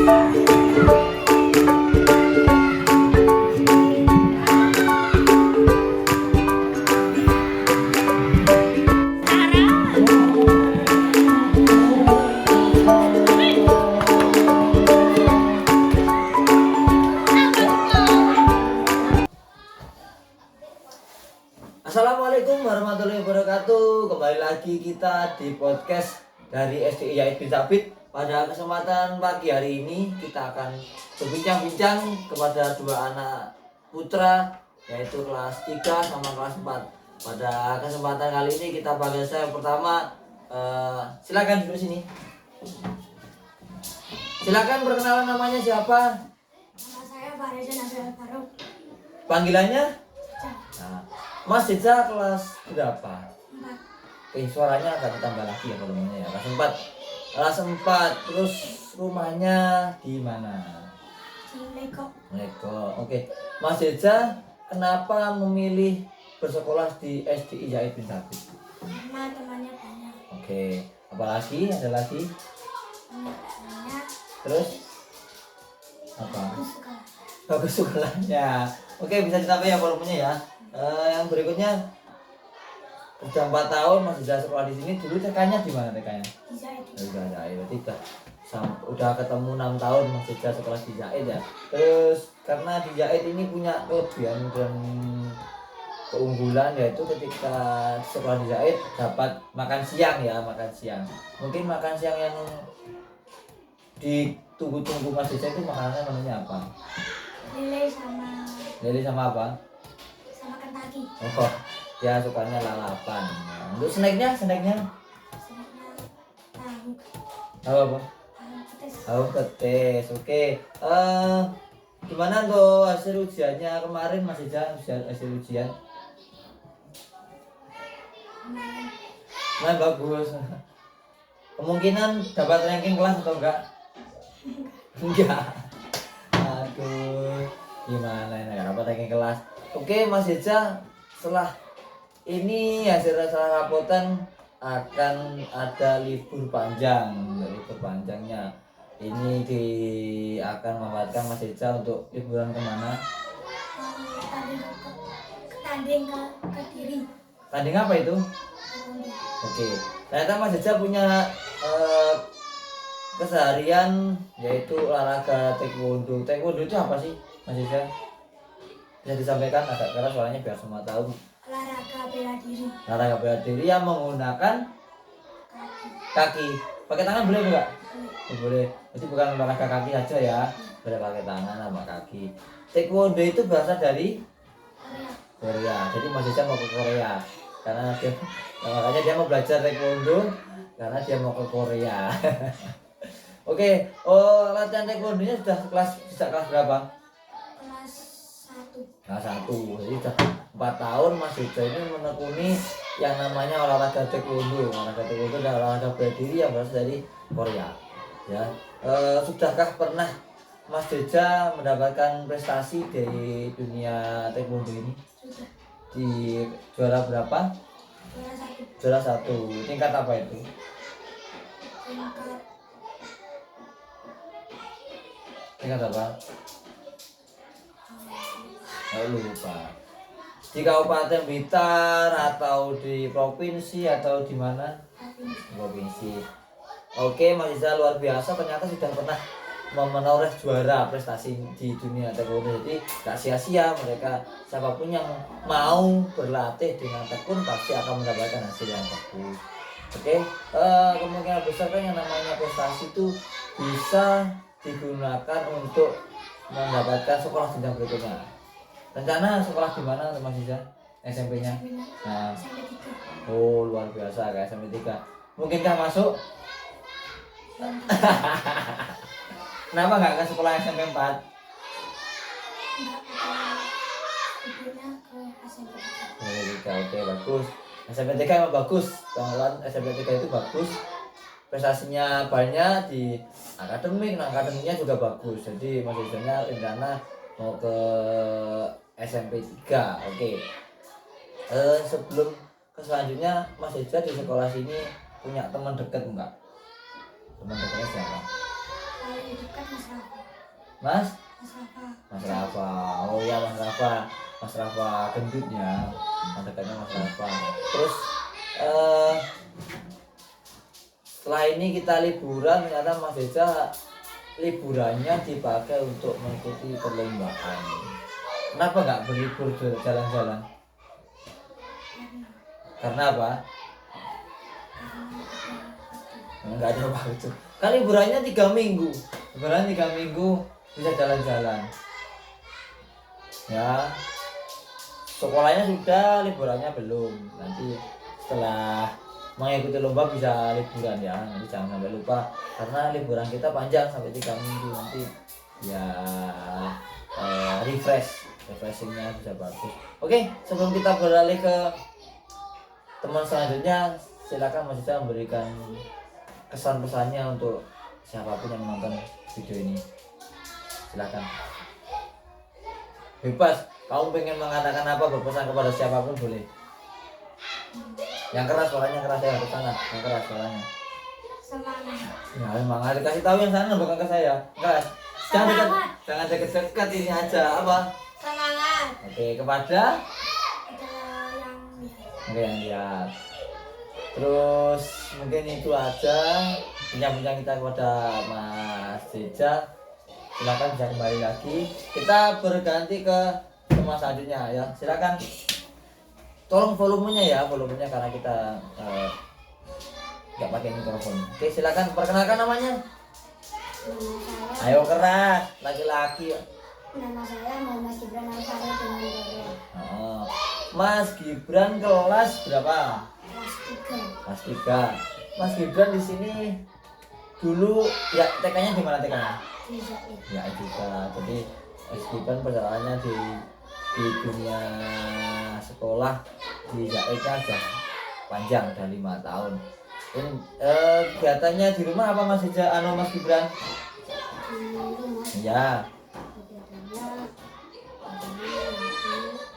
Assalamualaikum warahmatullahi wabarakatuh. Kembali lagi kita di podcast dari SDI Yait bin Sabit. Pada kesempatan pagi hari ini kita akan berbincang-bincang kepada dua anak putra, yaitu kelas 3 sama kelas 4. Pada kesempatan kali ini kita panggil saya pertama, silakan duduk sini. Silakan perkenalan, namanya siapa? Nama saya Fareza Nabil Faruk. Panggilannya? Caca. Nah, Mas Jeja kelas berapa? 4. Suaranya agak ditambah lagi ya volumenya ya. Kelas 4. Kelas 4. Terus rumahnya di mana? Di Lego. Lego. Oke. Mas Jeja kenapa memilih bersekolah di SDI Yait bin Sabit? Karena temannya banyak. Oke. Apalagi? Ada lagi? Temannya Terus apa? bagus sekolah. Bagus sekolahnya. Oke, bisa ditambah ya volumenya ya. Yang berikutnya, sudah 4 tahun Mas Jeja sekolah di sini. Dulu TK-nya di mana TK-nya? Di Zahid. Udah ada, berarti udah ketemu 6 tahun Mas Jeja sekolah di Yait ya. Terus karena di Yait ini punya kelebihan dan keunggulan, yaitu ketika sekolah di Yait dapat makan siang ya, makan siang. Mungkin makan siang yang ditunggu-tunggu Mas Jeja itu makanannya namanya apa? Lele sama apa? Sama Kentucky. Oh, dia sukanya lalapan. Untuk snacknya? Senangnya tahu. Apa? Tahu petis. Oh, petis. Oke. Gimana tuh hasil ujiannya kemarin Mas Jeja? Hasil ujian? Kemarin Nah, bagus. Kemungkinan dapat ranking kelas atau enggak? Enggak. Aduh, gimana ini ya, dapat ranking kelas. Oke, Mas Jeja, setelah ini hasil rapotan akan ada libur panjang. Libur panjangnya ini akan memanfaatkan Mas Jeja untuk liburan kemana? tanding ke Kediri. Tanding apa itu? Oke, ternyata Mas Jeja punya keseharian yaitu olahraga taekwondo. Taekwondo itu apa sih Mas Jeja? Bisa disampaikan agak keras suaranya biar semua tahu. Olahraga bela diri. Olahraga bela diri yang menggunakan Kaki. kaki. Pakai tangan boleh enggak? Boleh. Oh, boleh. Jadi bukan olahraga kaki aja ya. Boleh pakai tangan sama kaki. Taekwondo itu berasal dari Korea. Korea. Jadi Mas Jeja mau ke Korea karena makanya dia mau belajar taekwondo karena dia mau ke Korea. Oke, latihan taekwondonya sejak kelas berapa? Kelas 1. Kelas 1. Jadi sudah 4 tahun Mas Jeja ini menekuni yang namanya olahraga taekwondo. Olahraga taekwondo adalah olahraga bela diri yang berasal dari Korea. Ya. Sudahkah pernah Mas Jeja mendapatkan prestasi dari dunia taekwondo ini? Sudah. Di juara berapa? Juara 1. Juara 1. Tingkat apa itu? Tingkat Tingkat apa? Oh, lupa. Di Kabupaten Blitar atau di provinsi atau di mana? Provinsi. Oke, Mas Jeja luar biasa, ternyata sudah pernah menoreh juara prestasi di dunia taekwondo. Jadi gak sia-sia, mereka siapapun yang mau berlatih dengan tekun pasti akan mendapatkan hasil yang bagus. Oke, kemungkinan besar kan yang namanya prestasi itu bisa digunakan untuk mendapatkan sekolah jenjang berikutnya. Rencana sekolah di mana Mas Jeja? SMP-nya? Nah, SMP 3. oh luar biasa kayak SMP 3. Mungkinkah masuk? Kenapa nggak ke sekolah SMP 4? Enggak, ibunya ke SMP 3. SMP 3, oke bagus. SMP 3 emang bagus, kawan SMP 3 itu bagus. Prestasinya banyak di akademik, nah akademiknya juga bagus. Jadi Mas Jejanya rencana mau ke SMP 3, oke. Sebelum ke selanjutnya, Mas Jeja di sekolah sini punya teman dekat enggak? Teman dekatnya siapa? paling dekat Mas Rafa. Mas? Mas Rafa. Mas Rafa. Oh iya Mas Rafa. Mas Rafa gendutnya. Dekatnya Mas Rafa. Terus setelah ini kita liburan, ternyata Mas Eja liburannya dipakai untuk mengikuti perlombaan. Kenapa nggak berlibur jalan-jalan? Karena apa? Nggak ada waktu. Kan liburannya 3 minggu. Liburan 3 minggu bisa jalan-jalan. Ya. Sekolahnya sudah, liburannya belum. Nanti setelah mengikuti lomba bisa liburan ya. Nanti jangan sampai lupa karena liburan kita panjang sampai 3 minggu nanti ya refreshingnya bisa bagus. Oke, sebelum kita beralih ke teman selanjutnya, silakan Mas Ica memberikan kesan-pesannya untuk siapapun yang menonton video ini. Silakan. Bebas, kamu pengen mengatakan apa, berpesan kepada siapapun boleh. Yang keras suaranya, keras ya ke sana, yang keras suaranya. Semangat. Ya memang harus kasih tahu yang sana bukan ke saya. Keras. Jangan dekat, jangan dekat-dekat ini aja apa? Semangat. Oke, kepada Ada yang lihat. oke yang lihat. Terus mungkin itu aja bincang-bincang kita kepada Mas Jeja. Silakan bisa kembali lagi. Kita berganti ke teman selanjutnya ya. Silakan. Tolong volumenya karena kita nggak pakai mikrofon. Oke, silakan perkenalkan namanya. Nama saya. Ayo keras, laki-laki. Nama saya Muhammad Gibran Alfari dengan Dodo. Oh. Mas Gibran kelas berapa? Kelas 3. Kelas 3. Mas Gibran di sini dulu ya TK-nya di mana TK-nya? Di Zaid. Ya juga. Jadi Mas Gibran perjalanannya di dunia sekolah di Zaidnya sudah panjang, udah 5 tahun. Dan kegiatannya di rumah apa Mas Gibran? Di rumah. Ya, Kegiatannya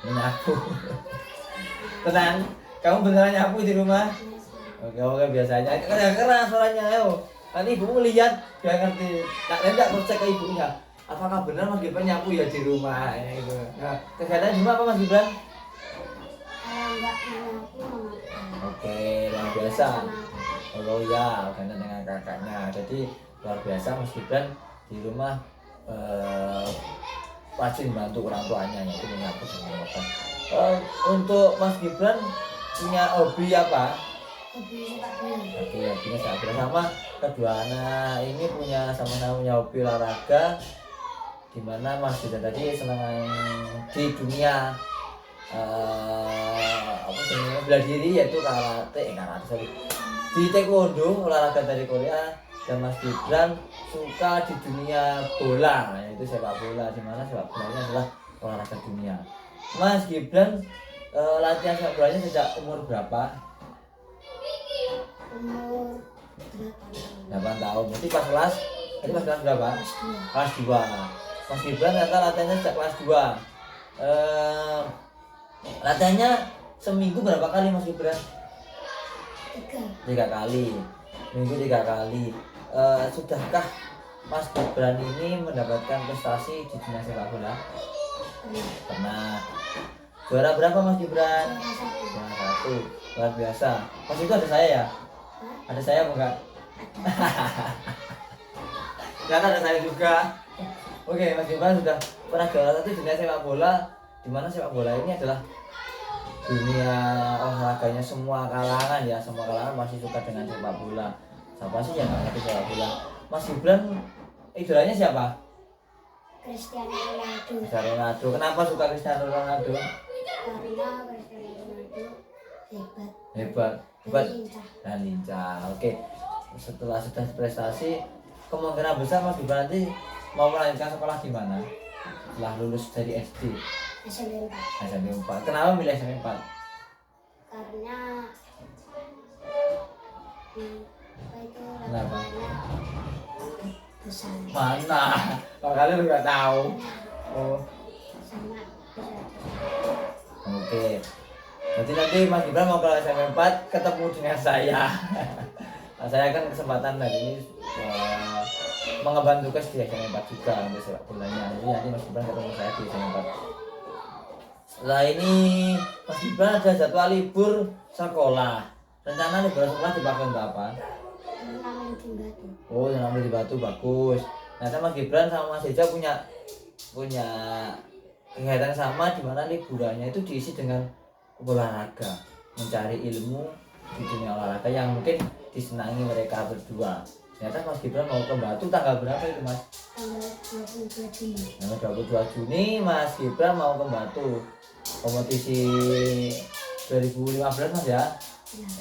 menyapu. Tenang, kamu beneran nyapu di rumah? Oke, biasanya. Keras suaranya, ayo. Nanti ibumu lihat, biar ngerti. Nanti aku cek ke ibunya. Apakah benar Mas Gibran nyapu ya di rumah? Ya, gitu. Nah, kegiatan di rumah apa Mas Gibran? kalau enggak menyapu memakan. Oke, luar biasa. Oh ya, gantian dengan kakaknya. Jadi luar biasa Mas Gibran di rumah rajin bantu orang tuanya yaitu menyapu dan memakan. Untuk Mas Gibran punya hobi apa? Hobi sepak bola. Oke, hobinya sepak bola sama kedua anak ini sama-sama punya hobi olahraga. Dimana Mas Gibran tadi senang di dunia apa namanya bela diri yaitu karate sorry. Di taekwondo olahraga dari Korea dan Mas Gibran suka di dunia bola yaitu sepak bola di mana sepak bolanya adalah olahraga dunia. Mas Gibran latihan sepak bolanya sejak umur berapa? Umur 8 tahun. 8 tahun. Berarti pas kelas berapa? Kelas 2. Kelas 2. Mas Gibran ternyata latihannya sejak kelas 2. Latihannya seminggu berapa kali Mas Gibran? 3. 3 kali. Minggu 3 kali. Sudahkah Mas Gibran ini mendapatkan prestasi di dunia sepak bola? Pernah. Juara berapa Mas Gibran? Juara 1. Luar biasa. Pas itu ada saya ya? Ada saya apa enggak? Ternyata ada saya juga. Oke, Mas Gibran sudah pernah juara 1 di dunia sepak bola, di mana sepak bola ini adalah dunia olahraganya semua kalangan ya, semua kalangan masih suka dengan sepak bola. Siapa sih yang nggak ngerti sepak bola? Mas Gibran idolanya siapa? Cristiano Ronaldo. Cristiano Ronaldo. Kenapa suka Cristiano Ronaldo? Karena Cristiano Ronaldo Hebat dan lincah. dan lincah. Oke, setelah sudah prestasi, kemungkinan besar Mas Gibran nanti mau melanjutkan sekolah di mana? Setelah lulus dari SD, SMP 4. SMP 4. Kenapa milih SMP 4? Karena apa itu Kenapa? latihannya besar Mana? Makanya lu nggak tahu. Oh, sama bisa. oke. Berarti nanti Mas Gibran mau ke SMP 4 ketemu dengan saya. Nah, saya kan kesempatan hari ini mengemban tugas di SMA 4 juga untuk sepak bolanya. Jadi nanti Mas Gibran ketemu saya di SMA 4. Setelah ini Mas Gibran ada jadwal libur sekolah. Rencana libur sekolah dipakai untuk apa? Nanam di batu. Oh, nanam di batu, bagus. Nah, Mas Gibran sama Mas Eja punya kegiatan sama di mana liburannya itu diisi dengan olahraga, mencari ilmu di dunia olahraga yang mungkin disenangi mereka berdua. Ternyata Mas Gibran mau ke Batu tanggal berapa itu Mas? Tanggal 22 Juni. Tanggal 22 Juni Mas Gibran mau ke Batu. Kompetisi 2015 Mas ya?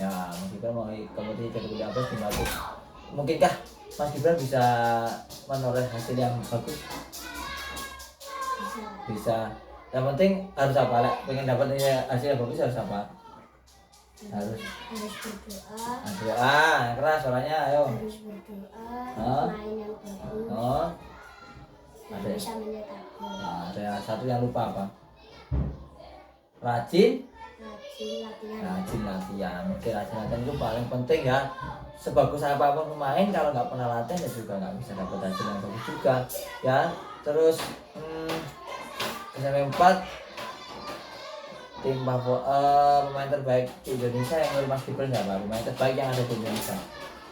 Ya, Mas Gibran mau kompetisi 2015 di Batu. Mungkinkah Mas Gibran bisa menoleh hasil yang bagus? Bisa. Bisa. Yang penting harus apa? Lek pengen dapat hasil yang bagus harus apa? Harus berdoa. doa yang keras suaranya, ayo. Harus berdoa. Hah? Main yang bagus. Oh, Dan ada. bisa mencetak gol. Nah, ada satu yang lupa apa? Rajin Rajin latihan. latihan. Oke, rajin latihan itu paling penting ya. Sebagus apapun pemain kalau nggak pernah latihan ya juga nggak bisa dapat hasil yang bagus juga ya. Terus SMP 4 tim pemain terbaik di Indonesia yang menurut Mas Gibran siapa? Pemain terbaik yang ada di Indonesia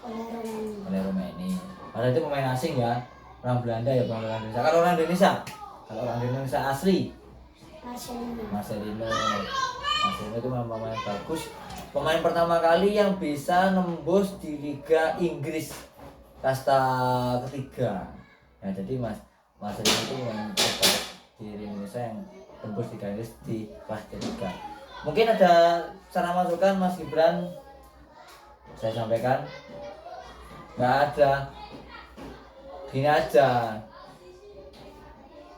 Oleh Romani. oleh Romani. Padahal itu pemain asing ya, orang Belanda ya, bukan orang Indonesia. Kalau orang Indonesia asli Marcelino. Marcelino itu memang pemain bagus. Pemain pertama kali yang bisa nembus di Liga Inggris kasta ketiga. Ya, jadi Marcelino itu pemain terbaik di Indonesia yang tembus Liga Inggris di kelas ketiga. Mungkin ada cara masukan Mas Gibran saya sampaikan? Nggak ada. Gini aja.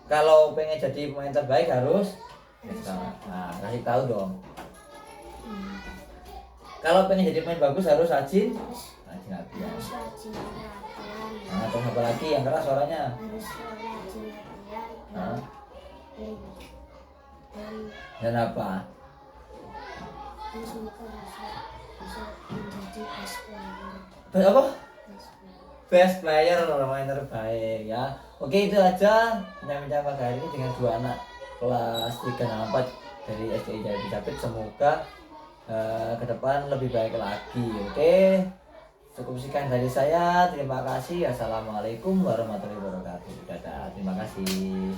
Kalau pengen jadi pemain terbaik harus kasih tahu dong. Kalau pengen jadi pemain bagus harus rajin latihan. Harus rajin latihan. Nah, terus apa lagi yang keras suaranya? Harus rajin latihan. Hah? Dan Dan apa? semoga bisa menjadi best player. Apa? Best player. Best player pemain terbaik ya. Oke, itu aja bincang pagi hari ini dengan dua anak kelas 3 dan 4 dari SDI Jaya Capit. Semoga ke depan lebih baik lagi. Oke, cukup sekian dari saya. Terima kasih. Assalamualaikum warahmatullahi wabarakatuh. Dadah. Terima kasih.